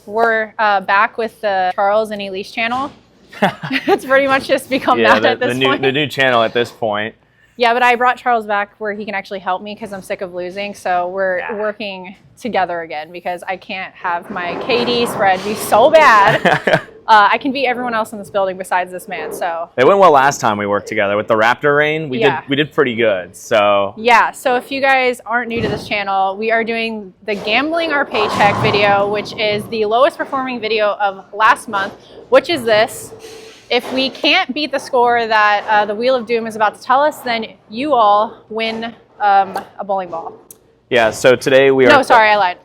we're back with the Charles and Elise channel. It's pretty much just become that at this point. The new channel at this point. Yeah, but I brought Charles back where he can actually help me because I'm sick of losing. So we're working together again because I can't have my KD spread be so bad. I can beat everyone else in this building besides this man. So it went well last time we worked together with the Raptor rain. We did pretty good. So yeah. So if you guys aren't new to this channel, we are doing the Gambling Our Paycheck video, which is the lowest performing video of last month, which is this. If we can't beat the score that the Wheel of Doom is about to tell us, then you all win a bowling ball. Yeah, so today we are... No, sorry, I lied.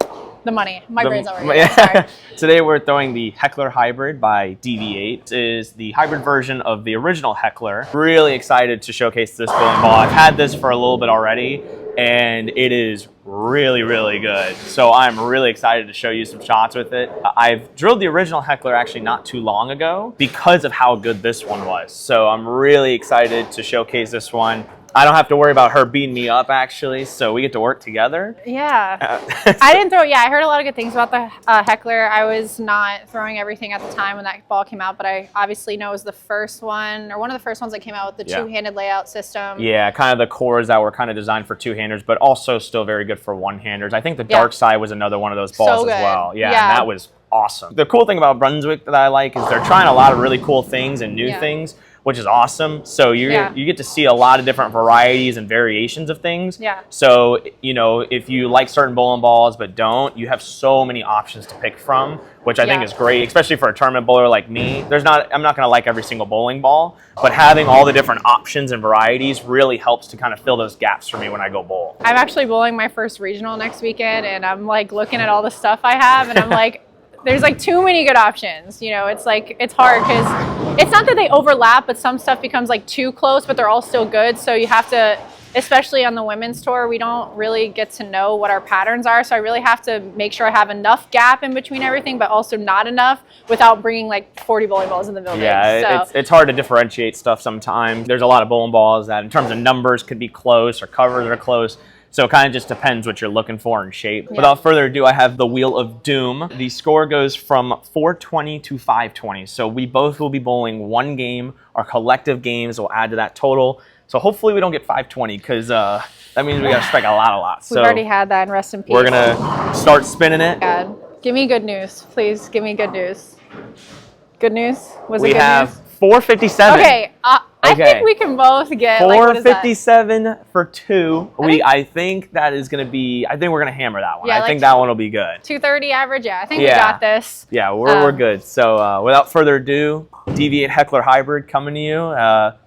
The money. My brain's not working. Sorry. Today we're throwing the Heckler Hybrid by DV8. It is the hybrid version of the original Heckler. Really excited to showcase this bowling ball. I've had this for a little bit already, and it is really, really good. So I'm really excited to show you some shots with it. I've drilled the original Heckler actually not too long ago because of how good this one was. So I'm really excited to showcase this one. I don't have to worry about her beating me up, actually, so we get to work together. Yeah. I didn't throw, I heard a lot of good things about the Heckler. I was not throwing everything at the time when that ball came out, but I obviously know it was the first one, or one of the first ones that came out with the two-handed layout system. Yeah, kind of the cores that were kind of designed for two-handers, but also still very good for one-handers. I think the Dark Side was another one of those balls as well. Yeah, and that was awesome. The cool thing about Brunswick that I like is they're trying a lot of really cool things and new things, which is awesome. So you get to see a lot of different varieties and variations of things. Yeah. So, you know, if you like certain bowling balls but don't, you have so many options to pick from, which I think is great, especially for a tournament bowler like me. I'm not going to like every single bowling ball, but having all the different options and varieties really helps to kind of fill those gaps for me when I go bowl. I'm actually bowling my first regional next weekend, and I'm like looking at all the stuff I have, and I'm like, there's like too many good options. You know, it's like, it's hard because it's not that they overlap, but some stuff becomes like too close, but they're all still good. So you have to, especially on the women's tour, we don't really get to know what our patterns are. So I really have to make sure I have enough gap in between everything, but also not enough without bringing like 40 bowling balls in the building. Yeah, so it's hard to differentiate stuff sometimes. There's a lot of bowling balls that in terms of numbers could be close or covers are close. So it kind of just depends what you're looking for in shape. Yeah. Without further ado, I have the Wheel of Doom. The score goes from 420 to 520. So we both will be bowling one game. Our collective games will add to that total. So hopefully we don't get 520 because that means we got to strike a lot. We've already had that, and rest in peace. We're going to start spinning it. God. Give me good news. Please give me good news. Good news? Was it good news? We have 457. Okay. I think we can both get 457 for two. I think that is going to be, I think we're going to hammer that one. Yeah, I think that one will be good. 230 average. Yeah, I think we got this. Yeah, we're good. So without further ado, DV8 Heckler Hybrid coming to you.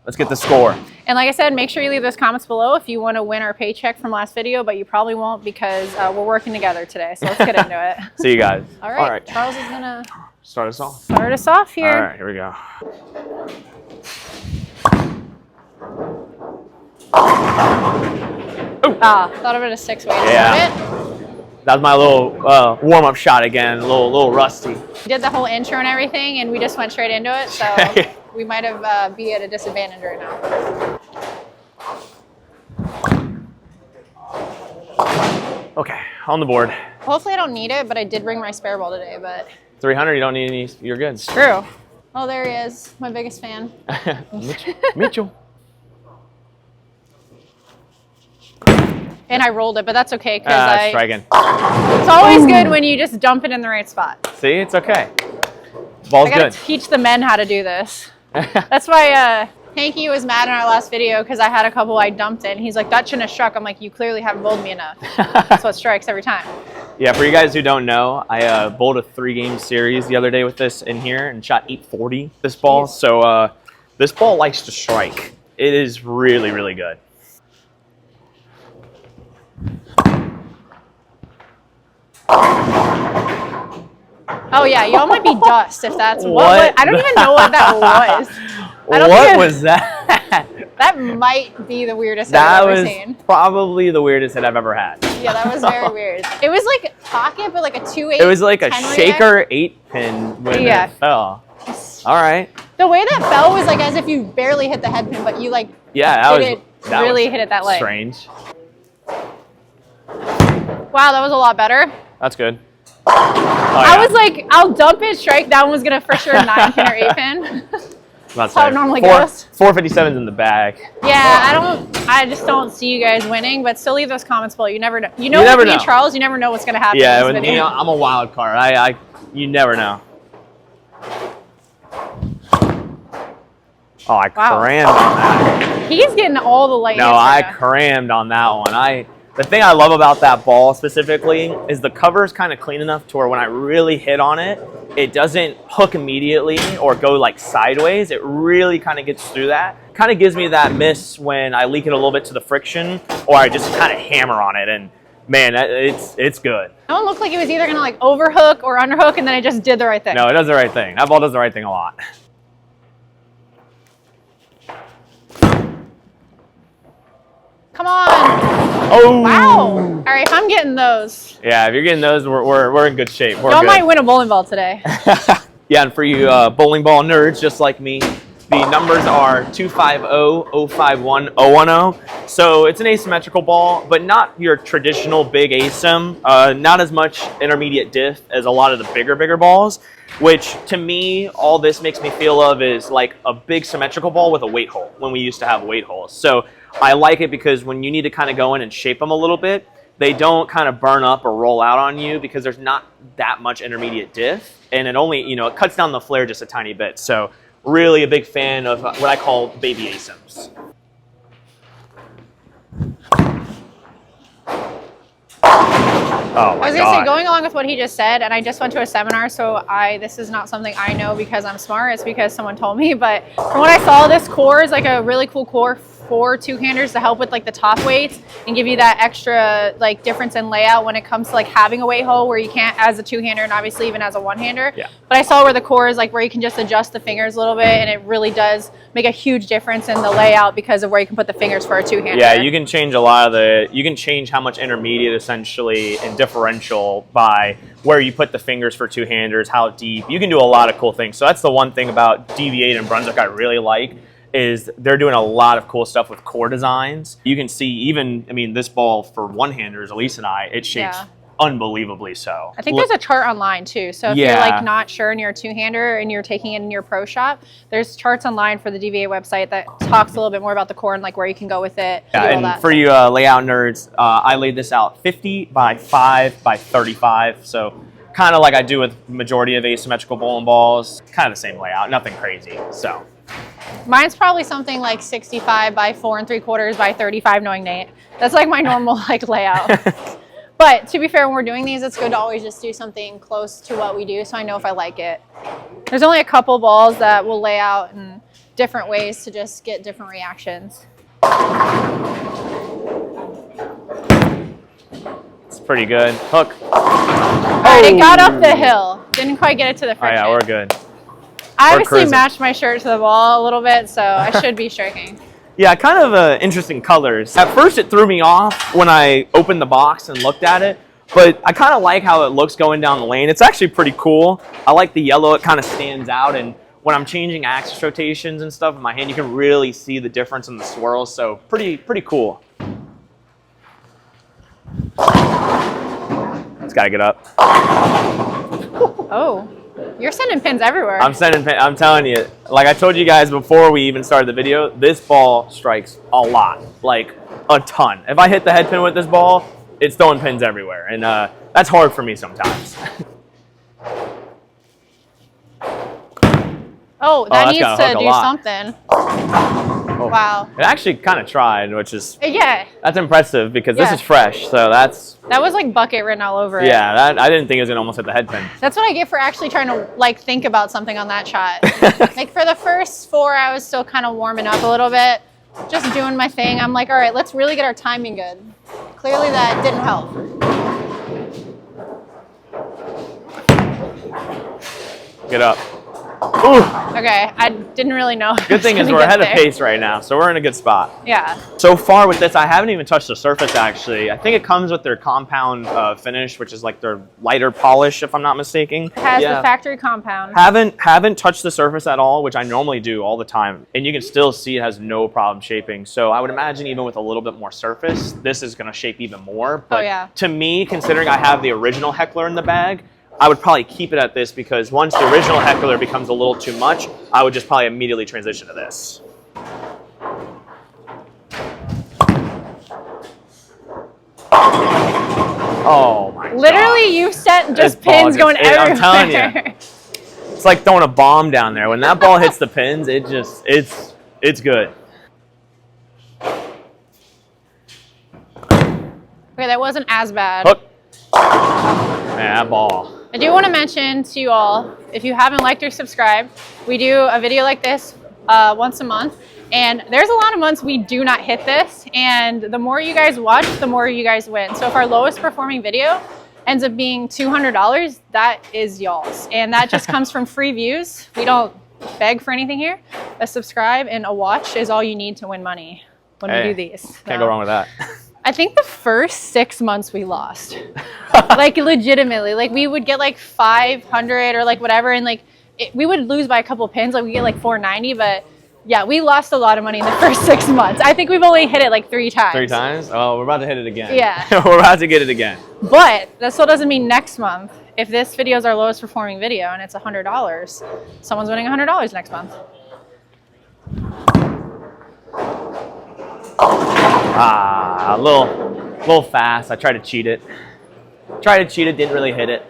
Let's get the score. And like I said, make sure you leave those comments below if you want to win our paycheck from last video, but you probably won't because we're working together today. So let's get into it. See you guys. All right. Charles is going to start us off. Start us off here. All right, here we go. Thought of it as 6 ways. That was my little warm-up shot again, a little rusty. We did the whole intro and everything, and we just went straight into it, so we might have be at a disadvantage right now. Okay, on the board. Hopefully I don't need it, but I did bring my spare ball today, but... 300, you don't need any, you're good. It's true. Oh, there he is, my biggest fan. Mitchell. And I rolled it, but that's okay because striking. It's always good when you just dump it in the right spot. See, it's okay. Ball's good. I gotta teach the men how to do this. That's why Hanky was mad in our last video because I had a couple I dumped in. He's like, that shouldn't have struck. I'm like, you clearly haven't bowled me enough. That's what strikes every time. Yeah, for you guys who don't know, I bowled a 3-game series the other day with this in here and shot 840 this ball. So this ball likes to strike. It is really, really good. Oh yeah, y'all might be dust if that's what I don't even know what that was. What was that? That might be the weirdest hit I've ever seen. That was probably the weirdest hit I've ever had. Yeah, that was very weird. It was like pocket, but like a 2/8. It was like a shaker 8-pin when it fell. All right. The way that fell was like as if you barely hit the head pin, but you like that really hit it that late. Strange. Wow, that was a lot better. That's good. I was like, I'll dump it, strike. That one was gonna for sure 9-pin or 8-pin. That's how it normally goes. 457's in the bag. Yeah, I just don't see you guys winning, but still leave those comments below. You never know. You know, never with me know. and Charles, you never know what's gonna happen. Yeah, with me, I'm a wild card. You never know. Oh, I crammed on that. He's getting all the light. No, I crammed on that one. The thing I love about that ball specifically is the cover is kind of clean enough to where when I really hit on it, it doesn't hook immediately or go like sideways. It really kind of gets through that. Kind of gives me that miss when I leak it a little bit to the friction or I just kind of hammer on it. And man, it's good. That one looked like it was either going to like overhook or underhook, and then it just did the right thing. No, it does the right thing. That ball does the right thing a lot. Come on. Oh. Wow. All right, if I'm getting those. Yeah, if you're getting those, we're in good shape. Y'all might win a bowling ball today. Yeah, and for you bowling ball nerds just like me, the numbers are 250-051-010. So it's an asymmetrical ball, but not your traditional big asym. Not as much intermediate diff as a lot of the bigger balls, which to me, all this makes me feel of is like a big symmetrical ball with a weight hole when we used to have weight holes. So I like it because when you need to kind of go in and shape them a little bit, they don't kind of burn up or roll out on you because there's not that much intermediate diff. And it only, it cuts down the flare just a tiny bit. So really a big fan of what I call baby asyms. Oh my I was going to say, going along with what he just said, and I just went to a seminar, so this is not something I know because I'm smart, it's because someone told me, but from what I saw, this core is like a really cool core for two-handers to help with like the top weights and give you that extra like difference in layout when it comes to like having a weight hole where you can't as a two-hander and obviously even as a one-hander. Yeah. But I saw where the core is like where you can just adjust the fingers a little bit, and it really does make a huge difference in the layout because of where you can put the fingers for a two-hander. Yeah, you can change a lot of you can change how much intermediate essentially and differential by where you put the fingers for two-handers, how deep. You can do a lot of cool things. So that's the one thing about DV8 and Brunswick I really like is they're doing a lot of cool stuff with core designs. You can see even, this ball for one-handers, Elise and I, it shapes unbelievably so. I think there's a chart online too. So if you're like not sure and you're a two-hander and you're taking it in your pro shop, there's charts online for the DV8 website that talks a little bit more about the core and like where you can go with it. Yeah, and for you layout nerds, I laid this out 50 by 5 by 35. So kind of like I do with majority of asymmetrical bowling balls, kind of the same layout, nothing crazy. So mine's probably something like 65 by 4 3/4 by 35, knowing Nate. That's like my normal like layout. But to be fair, when we're doing these, it's good to always just do something close to what we do so I know if I like it. There's only a couple balls that will lay out in different ways to just get different reactions. It's pretty good. Hook. All right, it got up the hill. Didn't quite get it to the friction. Oh yeah, we're good. I obviously matched my shirt to the ball a little bit, so I should be striking. Yeah, kind of interesting colors. At first it threw me off when I opened the box and looked at it, but I kind of like how it looks going down the lane. It's actually pretty cool. I like the yellow, it kind of stands out, and when I'm changing axis rotations and stuff in my hand, you can really see the difference in the swirls, so pretty cool. It's gotta get up. Oh. You're sending pins everywhere. I'm telling you, like I told you guys before we even started the video, this ball strikes a lot, like a ton. If I hit the head pin with this ball, it's throwing pins everywhere, and that's hard for me sometimes. Oh, that needs to do something. Oh. Wow. It actually kind of tried, which is that's impressive because this is fresh. So that was like bucket written all over it. Yeah, I didn't think it was gonna almost hit the head pin. That's what I get for actually trying to like think about something on that shot. Like for the first 4, I was still kind of warming up a little bit, just doing my thing. I'm like, all right, let's really get our timing good. Clearly that didn't help. Get up. Ooh. Okay, I didn't really know. Good thing is we're ahead of pace right now, so we're in a good spot. Yeah. So far with this, I haven't even touched the surface actually. I think it comes with their compound finish, which is like their lighter polish, if I'm not mistaken. It has the factory compound. Haven't touched the surface at all, which I normally do all the time, and you can still see it has no problem shaping. So I would imagine even with a little bit more surface, this is going to shape even more. But to me, considering I have the original Heckler in the bag, I would probably keep it at this because once the original Heckler becomes a little too much, I would just probably immediately transition to this. Oh my god. Literally, you sent just pins going everywhere. I'm telling you. It's like throwing a bomb down there. When that ball hits the pins, it's good. Okay, that wasn't as bad. Hook. Man, that ball. I do want to mention to you all, if you haven't liked or subscribed, we do a video like this once a month. And there's a lot of months we do not hit this. And the more you guys watch, the more you guys win. So if our lowest performing video ends up being $200, that is y'all's. And that just comes from free views. We don't beg for anything here. A subscribe and a watch is all you need to win money when we do these. Can't go wrong with that. I think the first 6 months we lost, like legitimately, like we would get like 500 or like whatever. And like we would lose by a couple pins. Like we get like 490, but yeah, we lost a lot of money in the first 6 months. I think we've only hit it like 3 times. 3 times? Oh, we're about to hit it again. Yeah. We're about to get it again. But that still doesn't mean next month, if this video is our lowest performing video and it's $100, someone's winning $100 next month. Ah, a little fast. I tried to cheat it. Didn't really hit it.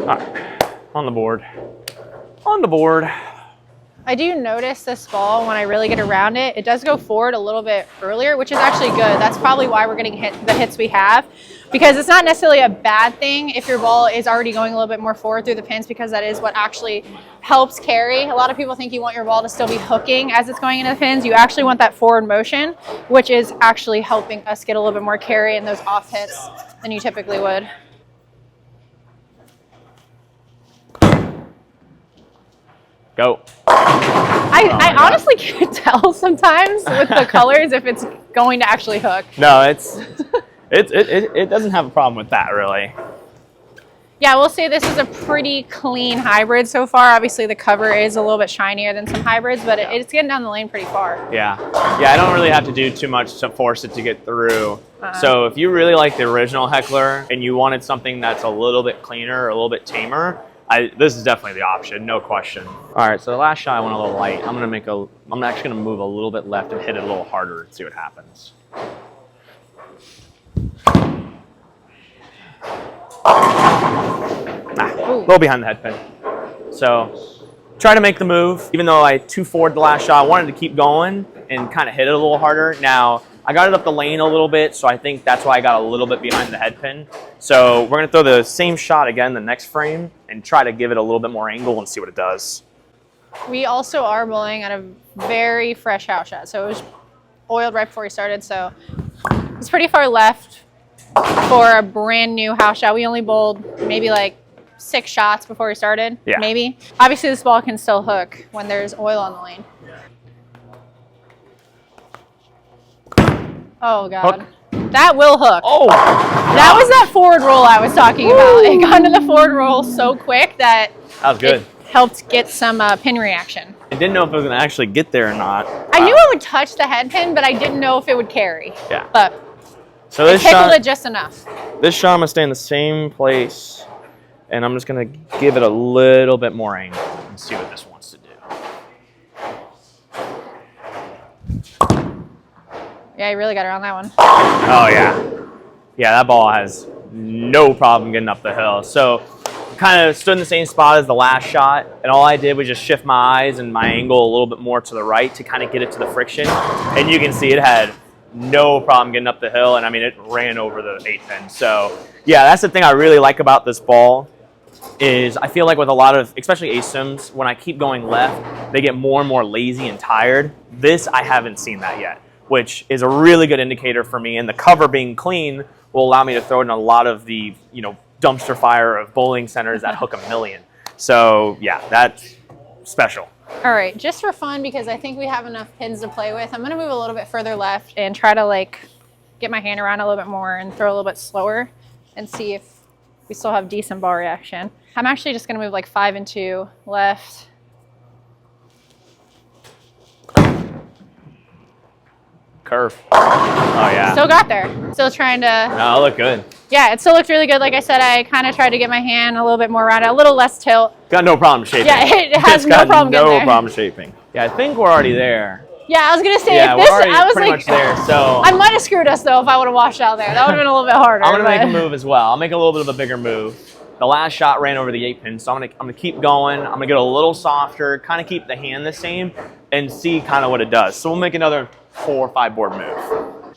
All right, on the board. On the board. I do notice this ball, when I really get around it, it does go forward a little bit earlier, which is actually good. That's probably why we're getting the hits we have, because it's not necessarily a bad thing if your ball is already going a little bit more forward through the pins, because that is what actually helps carry. A lot of people think you want your ball to still be hooking as it's going into the pins. You actually want that forward motion, which is actually helping us get a little bit more carry in those off hits than you typically would. Go. I honestly can't tell sometimes with the colors if it's going to actually hook. No, it doesn't have a problem with that really. Yeah, I will say this is a pretty clean hybrid so far. Obviously the cover is a little bit shinier than some hybrids, but it's getting down the lane pretty far. Yeah, I don't really have to do too much to force it to get through. So if you really like the original Heckler and you wanted something that's a little bit cleaner, or a little bit tamer, this is definitely the option, no question. All right, so the last shot I went a little light. I'm actually gonna move a little bit left and hit it a little harder and see what happens. A little behind the head pin. So try to make the move. Even though I 2-4'd the last shot, I wanted to keep going and kind of hit it a little harder. Now, I got it up the lane a little bit, so I think that's why I got a little bit behind the head pin. So we're gonna throw the same shot again the next frame and try to give it a little bit more angle and see what it does. We also are bowling at a very fresh house shot. So it was oiled right before we started, so it's pretty far left for a brand new house shot. We only bowled maybe like 6 shots before we started, maybe. Obviously this ball can still hook when there's oil on the lane. Oh God, hook. That will hook. Oh, that was that forward roll I was talking about. It got into the forward roll so quick that was good. It helped get some pin reaction. I didn't know if it was gonna actually get there or not. I knew it would touch the head pin, but I didn't know if it would carry. Yeah. But so this tickled it just enough. This shot I'm gonna stay in the same place, and I'm just gonna give it a little bit more angle and see what this wants to do. Yeah, you really got around that one. Oh yeah. Yeah, that ball has no problem getting up the hill. So kind of stood in the same spot as the last shot, and all I did was just shift my eyes and my angle a little bit more to the right to kind of get it to the friction. And you can see it had no problem getting up the hill, and I mean, it ran over the 8 pin. So yeah, that's the thing I really like about this ball is I feel like with a lot of, especially ASIMs, when I keep going left, they get more and more lazy and tired. This, I haven't seen that yet, which is a really good indicator for me. And the cover being clean will allow me to throw in a lot of the, dumpster fire of bowling centers that hook a million. So yeah, that's special. All right, just for fun, because I think we have enough pins to play with, I'm gonna move a little bit further left and try to get my hand around a little bit more and throw a little bit slower and see if we still have decent ball reaction. I'm actually just gonna move 5 and 2 left. curve. Oh, yeah. Still got there. Still trying to. No, it looked good. Yeah, it still looked really good. Like I said, I kind of tried to get my hand a little bit more around it, a little less tilt. Got no problem shaping. Yeah, it has no problem getting there. No problem shaping. Yeah, I think we're already there. Yeah, I was gonna say Yeah, if this, we're already I was pretty like, much there. So I might have screwed us though if I would have washed out there. That would have been a little bit harder. I'm gonna make a move as well. I'll make a little bit of a bigger move. The last shot ran over the 8-pin, so I'm gonna keep going. I'm gonna get a little softer, kind of keep the hand the same, and see kind of what it does. So we'll make another 4 or 5 board move.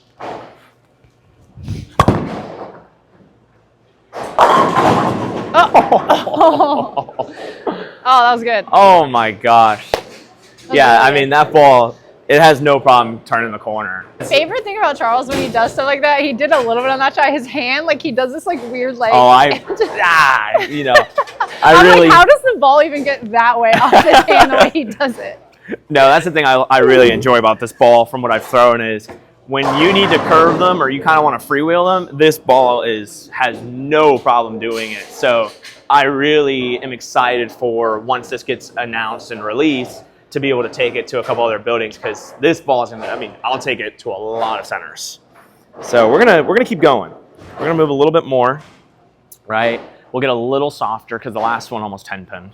Oh, that was good. Oh my gosh. Yeah, I mean, that ball, it has no problem turning the corner. Favorite thing about Charles when he does stuff like that, he did a little bit on that shot. His hand, like he does this like weird like. Oh, you know, I'm really. Like, how does the ball even get that way off his hand the way he does it? No, that's the thing I really enjoy about this ball from what I've thrown is when you need to curve them or you kind of want to freewheel them, this ball has no problem doing it. So I really am excited for once this gets announced and released to be able to take it to a couple other buildings because this ball is I'll take it to a lot of centers. So we're gonna keep going. We're gonna move a little bit more, right? We'll get a little softer because the last one almost 10-pin.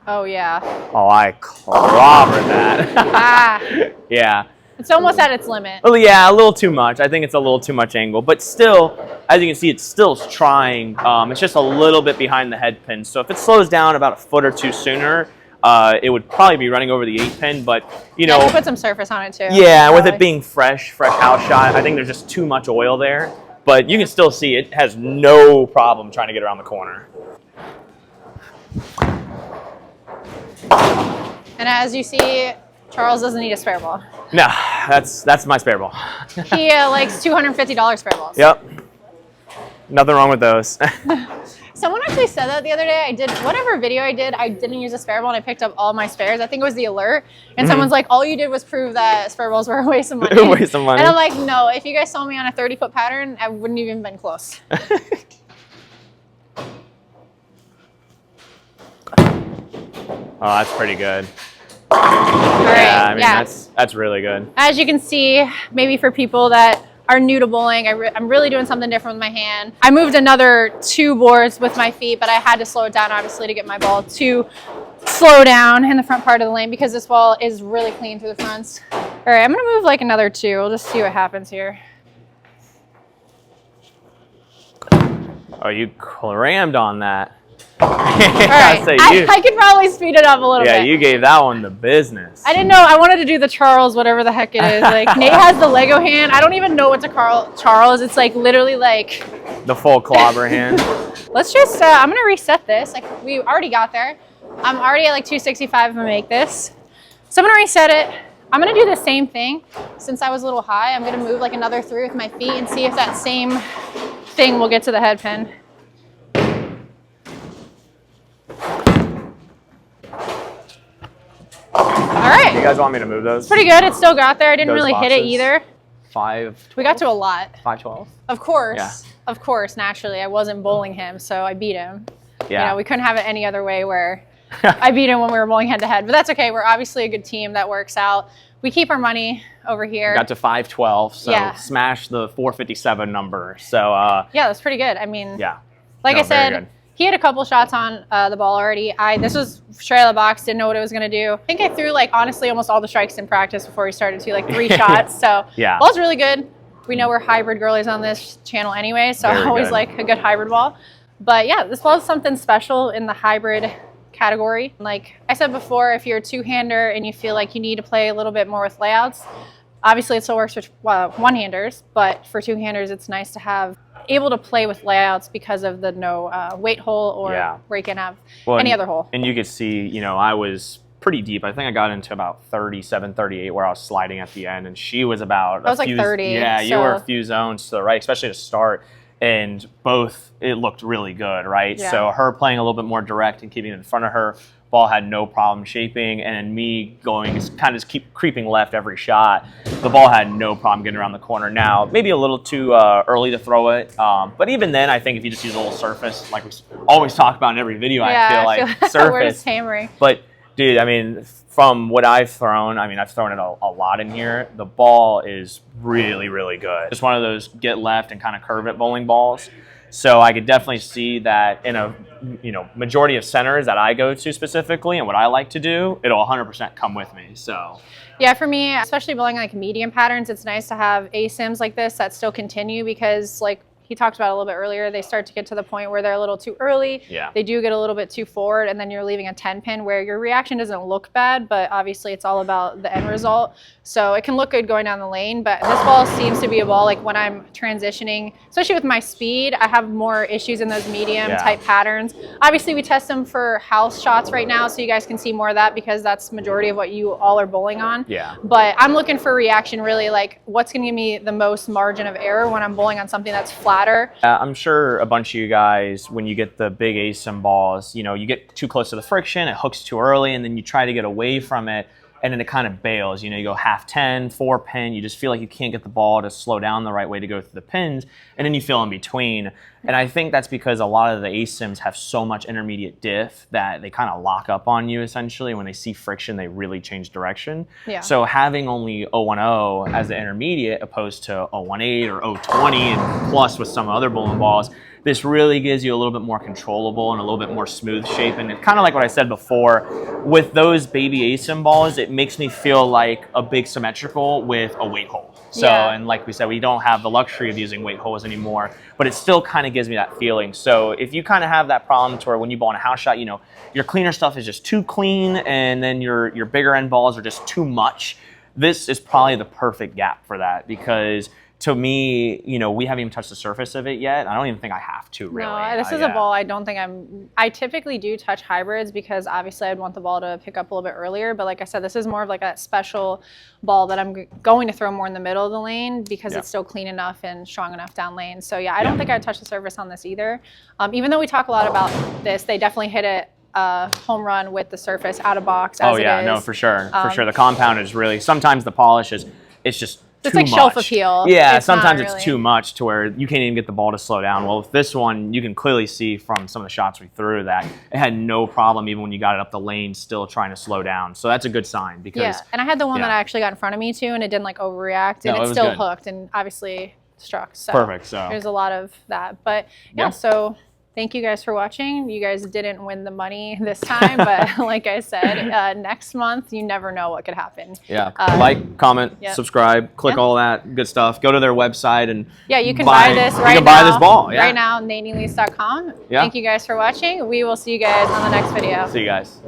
Oh yeah. Oh, I clobbered that. Yeah. It's almost at its limit. Well, yeah, a little too much. I think it's a little too much angle, but still, as you can see, it's still trying. It's just a little bit behind the head pin. So if it slows down about a foot or two sooner, it would probably be running over the 8-pin. But you know, you put some surface on it too. Yeah, with it being fresh house shot, I think there's just too much oil there. But you can still see it has no problem trying to get around the corner. And as you see, Charles doesn't need a spare ball. No, that's my spare ball. He likes $250 spare balls. Yep. Nothing wrong with those. Someone actually said that the other day. I did whatever video I did. I didn't use a spare ball and I picked up all my spares. I think it was the alert. And someone's like, all you did was prove that spare balls were a waste of money. A waste of money. And I'm like, no, if you guys saw me on a 30-foot pattern, I wouldn't even been close. Oh, that's pretty good. All right, yeah, I mean, that's really good. As you can see, maybe for people that are new to bowling, I'm really doing something different with my hand. I moved another 2 boards with my feet, but I had to slow it down, obviously, to get my ball to slow down in the front part of the lane because this ball is really clean through the fronts. All right, I'm gonna move like another 2. We'll just see what happens here. Oh, you crammed on that. All right, I could probably speed it up a little bit. Yeah, you gave that one the business. I didn't know. I wanted to do the Charles, whatever the heck it is. Like Nate has the Lego hand. I don't even know what's a Charles. It's like literally like the full clobber hand. Let's just. I'm gonna reset this. Like we already got there. I'm already at like 265 to make this. So I'm gonna reset it. I'm gonna do the same thing. Since I was a little high, I'm gonna move like another 3 with my feet and see if that same thing will get to the head pin. All right. You guys want me to move those? Pretty good. It still got there. I didn't really hit it either. 5. We got to a lot. 512. Of course. Yeah. Of course. Naturally, I wasn't bowling him, so I beat him. Yeah. You know, we couldn't have it any other way where I beat him when we were bowling head to head, but that's okay. We're obviously a good team that works out. We keep our money over here. Got to 512, so smash the 457 number. So yeah, that's pretty good. I mean, like no, I said, he had a couple shots on the ball already. This was straight out of the box, didn't know what it was gonna do. I think I threw like honestly almost all the strikes in practice before we started to, like 3 shots. So ball's really good. We know we're hybrid girlies on this channel anyway, so I always like a good hybrid ball. But yeah, this ball is something special in the hybrid category. Like I said before, if you're a 2-hander and you feel like you need to play a little bit more with layouts, obviously it still works with 1-handers, but for 2-handers it's nice to have able to play with layouts because of the no weight hole or where you can have any other hole. And you could see, you know, I was pretty deep. I think I got into about 37, 38 where I was sliding at the end, and she was about like 30. Yeah, you were a few zones to the right, especially to start. And both, it looked really good, right? Yeah. So her playing a little bit more direct and keeping it in front of her, ball had no problem shaping, and me going kind of keep creeping left every shot. The ball had no problem getting around the corner. Now, maybe a little too early to throw it, but even then, I think if you just use a little surface, like we always talk about in every video, I feel like surface. We're just hammering. But Dude, I mean, from what I've thrown, I mean, I've thrown it a lot in here. The ball is really, really good. Just one of those get left and kind of curve it bowling balls. So I could definitely see that in a majority of centers that I go to specifically and what I like to do, it'll 100% come with me. So yeah, for me, especially bowling like medium patterns, it's nice to have asyms like this that still continue, because like he talked about a little bit earlier, they start to get to the point where they're a little too early. Yeah. They do get a little bit too forward, and then you're leaving a 10 pin where your reaction doesn't look bad, but obviously it's all about the end result. So it can look good going down the lane, but this ball seems to be a ball like when I'm transitioning, especially with my speed, I have more issues in those medium type patterns. Obviously we test them for house shots right now, so you guys can see more of that, because that's majority of what you all are bowling on. Yeah. But I'm looking for reaction, really like what's going to give me the most margin of error when I'm bowling on something that's flat. I'm sure a bunch of you guys, when you get the big asym balls, you get too close to the friction, it hooks too early, and then you try to get away from it, and then it kind of bails. You go half 10, 4 pin, you just feel like you can't get the ball to slow down the right way to go through the pins, and then you feel in between. And I think that's because a lot of the asyms have so much intermediate diff that they kind of lock up on you essentially. When they see friction, they really change direction. Yeah. So having only 010 as the intermediate opposed to 018 or 020 and plus with some other bowling balls, this really gives you a little bit more controllable and a little bit more smooth shape. And it's kind of like what I said before, with those baby asym balls, it makes me feel like a big symmetrical with a weight hole. So, and like we said, we don't have the luxury of using weight holes anymore, but it still kind of gives me that feeling. So if you kind of have that problem to where when you bowl on a house shot, your cleaner stuff is just too clean, and then your bigger end balls are just too much, this is probably the perfect gap for that, because to me, we haven't even touched the surface of it yet. I don't even think I have to, really. No, this is a ball I don't think I typically do touch hybrids, because obviously I'd want the ball to pick up a little bit earlier. But like I said, this is more of like a special ball that I'm going to throw more in the middle of the lane, because it's still clean enough and strong enough down lane. So yeah, I don't think I'd touch the surface on this either. Even though we talk a lot about this, they definitely hit it home run with the surface out of box as it is. No, for sure. For sure. The compound is really, sometimes the polish is, it's just it's like shelf appeal. Yeah, sometimes it's too much to where you can't even get the ball to slow down. Well, with this one, you can clearly see from some of the shots we threw that it had no problem, even when you got it up the lane, still trying to slow down. So that's a good sign. Because and I had the one that I actually got in front of me too, and it didn't like overreact, and it still hooked and obviously struck. So perfect. So there's a lot of that. But so thank you guys for watching. You guys didn't win the money this time, but like I said, next month, you never know what could happen. Yeah, like, comment, subscribe, click all that good stuff. Go to their website and you can buy this right now. You can buy this ball. Right now, natinglease.com. Thank you guys for watching. We will see you guys on the next video. See you guys.